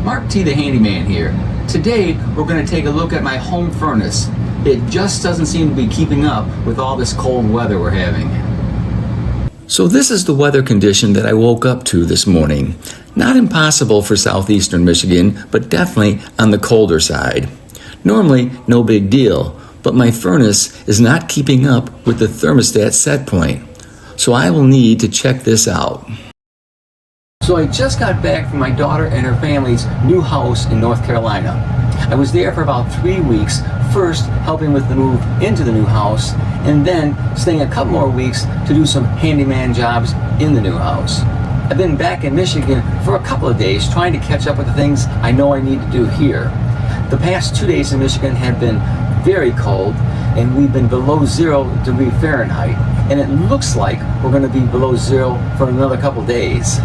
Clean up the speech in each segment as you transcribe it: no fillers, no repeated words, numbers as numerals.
Mark T the Handyman here. Today we're going to take a look at my home furnace. It just doesn't seem to be keeping up with all this cold weather we're having. So this is the weather condition that I woke up to this morning. Not impossible for southeastern Michigan, but definitely on the colder side. Normally, no big deal, but my furnace is not keeping up with the thermostat set point. So I will need to check this out. So I just got back from my daughter and her family's new house in North Carolina. I was there for about 3 weeks, first helping with the move into the new house, and then staying a couple more weeks to do some handyman jobs in the new house. I've been back in Michigan for a couple of days trying to catch up with the things I know I need to do here. The past 2 days in Michigan have been very cold, and we've been below 0 degrees Fahrenheit, and it looks like we're going to be below 0 for another couple days.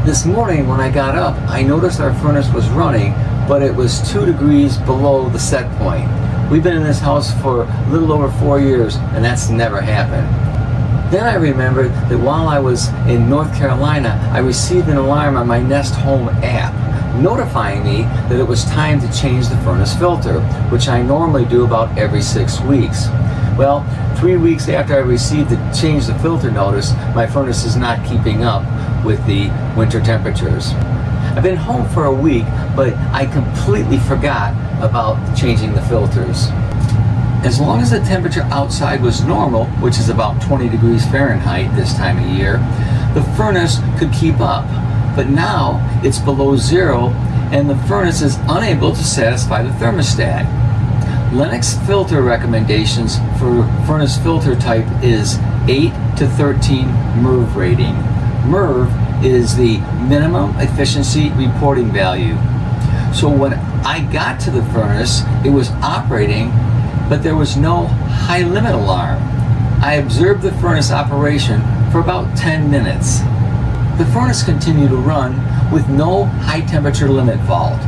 This morning when I got up, I noticed our furnace was running, but it was 2 degrees below the set point. We've been in this house for a little over 4 years, and that's never happened. Then I remembered that while I was in North Carolina, I received an alarm on my Nest Home app, notifying me that it was time to change the furnace filter, which I normally do about every 6 weeks. Well, 3 weeks after I received the change the filter notice, my furnace is not keeping up with the winter temperatures. I've been home for a week, but I completely forgot about changing the filters. As long as the temperature outside was normal, which is about 20 degrees Fahrenheit this time of year, the furnace could keep up. But now it's below 0 and the furnace is unable to satisfy the thermostat. Lennox filter recommendations for furnace filter type is 8 to 13 MERV rating. MERV is the minimum efficiency reporting value. So when I got to the furnace, it was operating, but there was no high limit alarm. I observed the furnace operation for about 10 minutes. The furnace continued to run with no high temperature limit fault.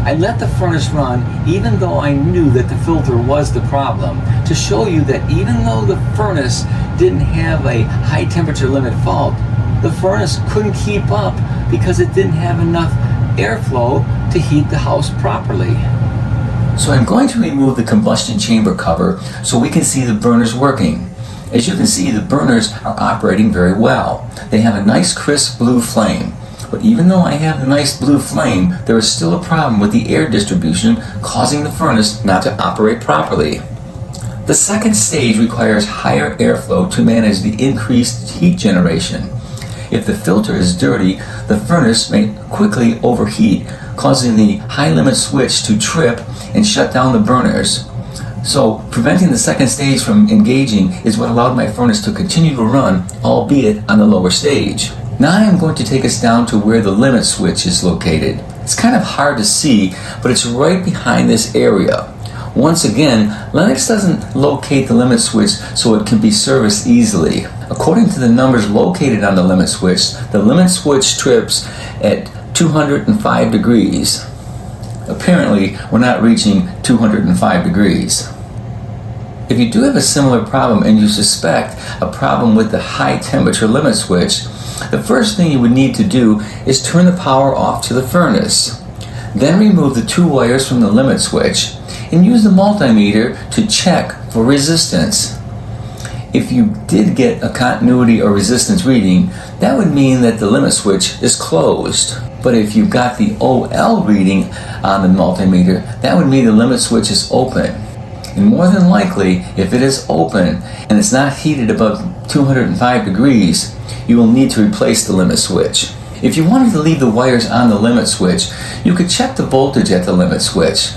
I let the furnace run even though I knew that the filter was the problem, to show you that even though the furnace didn't have a high temperature limit fault, the furnace couldn't keep up because it didn't have enough airflow to heat the house properly. So I'm going to remove the combustion chamber cover so we can see the burners working. As you can see, the burners are operating very well. They have a nice crisp blue flame. But even though I have a nice blue flame, there is still a problem with the air distribution, causing the furnace not to operate properly. The second stage requires higher airflow to manage the increased heat generation. If the filter is dirty, the furnace may quickly overheat, causing the high limit switch to trip and shut down the burners. So preventing the second stage from engaging is what allowed my furnace to continue to run, albeit on the lower stage. Now I am going to take us down to where the limit switch is located. It's kind of hard to see, but it's right behind this area. Once again, Lennox doesn't locate the limit switch so it can be serviced easily. According to the numbers located on the limit switch trips at 205 degrees. Apparently, we're not reaching 205 degrees. If you do have a similar problem and you suspect a problem with the high temperature limit switch, the first thing you would need to do is turn the power off to the furnace. Then remove the 2 wires from the limit switch and use the multimeter to check for resistance. If you did get a continuity or resistance reading, that would mean that the limit switch is closed. But if you got the OL reading on the multimeter, that would mean the limit switch is open. And more than likely, if it is open and it's not heated above 205 degrees, you will need to replace the limit switch. If you wanted to leave the wires on the limit switch, you could check the voltage at the limit switch.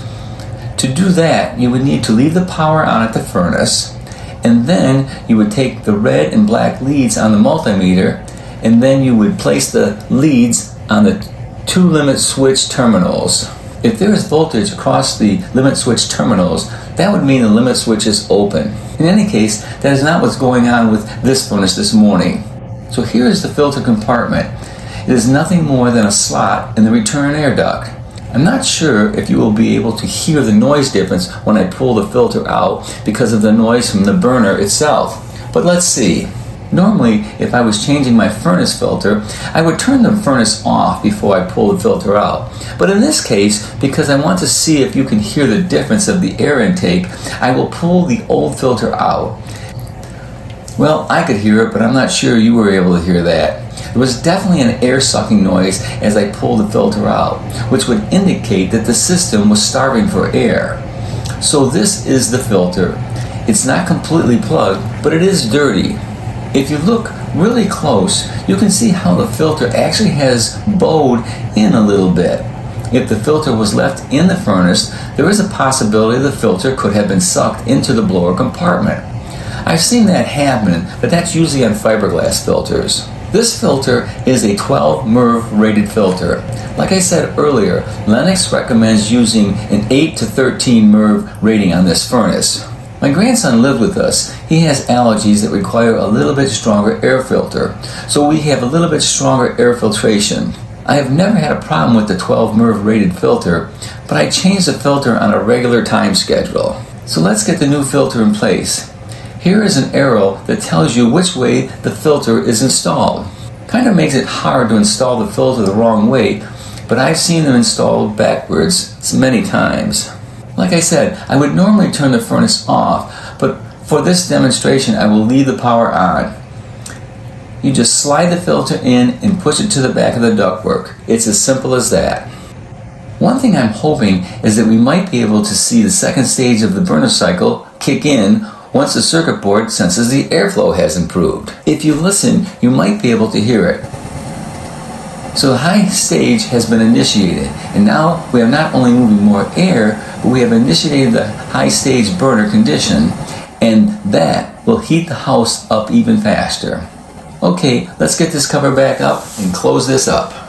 To do that, you would need to leave the power on at the furnace, and then you would take the red and black leads on the multimeter, and then you would place the leads on the 2 limit switch terminals. If there is voltage across the limit switch terminals, that would mean the limit switch is open. In any case, that is not what's going on with this furnace this morning. So here is the filter compartment. It is nothing more than a slot in the return air duct. I'm not sure if you will be able to hear the noise difference when I pull the filter out because of the noise from the burner itself, but let's see. Normally, if I was changing my furnace filter, I would turn the furnace off before I pull the filter out. But in this case, because I want to see if you can hear the difference of the air intake, I will pull the old filter out. Well, I could hear it, but I'm not sure you were able to hear that. There was definitely an air sucking noise as I pulled the filter out, which would indicate that the system was starving for air. So this is the filter. It's not completely plugged, but it is dirty. If you look really close, you can see how the filter actually has bowed in a little bit. If the filter was left in the furnace, there is a possibility the filter could have been sucked into the blower compartment. I've seen that happen, but that's usually on fiberglass filters. This filter is a 12 MERV rated filter. Like I said earlier, Lennox recommends using an 8 to 13 MERV rating on this furnace. My grandson lived with us. He has allergies that require a little bit stronger air filter, so we have a little bit stronger air filtration. I have never had a problem with the 12 MERV rated filter, but I change the filter on a regular time schedule. So let's get the new filter in place. Here is an arrow that tells you which way the filter is installed. Kind of makes it hard to install the filter the wrong way, but I've seen them installed backwards many times. Like I said, I would normally turn the furnace off, but for this demonstration I will leave the power on. You just slide the filter in and push it to the back of the ductwork. It's as simple as that. One thing I'm hoping is that we might be able to see the second stage of the burner cycle kick in once the circuit board senses the airflow has improved. If you listen, you might be able to hear it. So the high stage has been initiated, and now we are not only moving more air, but we have initiated the high stage burner condition, and that will heat the house up even faster. Okay, let's get this cover back up and close this up.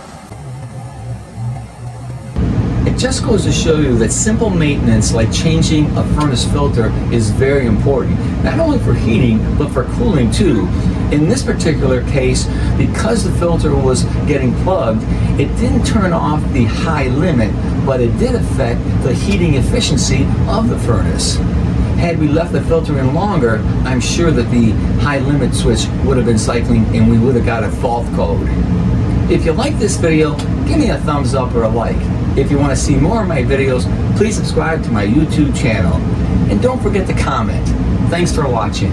It just goes to show you that simple maintenance like changing a furnace filter is very important, not only for heating but for cooling too. In this particular case, because the filter was getting plugged, it didn't turn off the high limit, but it did affect the heating efficiency of the furnace. Had we left the filter in longer, I'm sure that the high limit switch would have been cycling and we would have got a fault code. If you like this video, give me a thumbs up or a like. If you want to see more of my videos, please subscribe to my YouTube channel. And don't forget to comment. Thanks for watching.